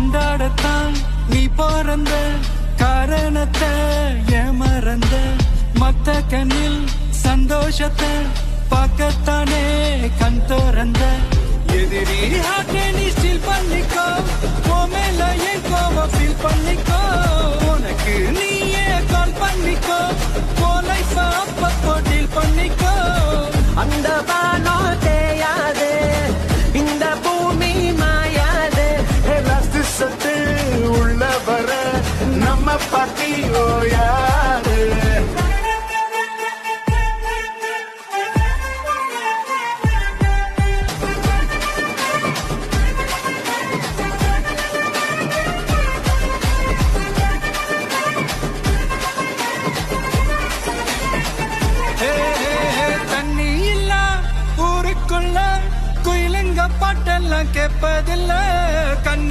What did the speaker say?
கொண்டாடத்தான் நீ பிறந்த காரணத்தை ஏமறந்த மத்த கண்ணில் சந்தோஷத்தை பார்க்கத்தானே கண் திறந்த எதிரி ஹார்ட்டை நீ ஸ்டீல் பண்ணிக்கோ மேல என் கோவம் ஃபீல் பண்ணிக்கோ உனக்கு நீயே கால் பண்ணிக்கோ லைஃப் அப்பப்போ டீல் பண்ணிக்கோ அந்த பானோ தேயாது இந்த பூமி மாயாது சத்து உள்ள வர நம்ம பாட்டி ஓயாது தண்ணி இல்ல ஊருக்குள்ள குயிலுங்க பாட்டெல்லாம் கேட்பதில்ல கண்ண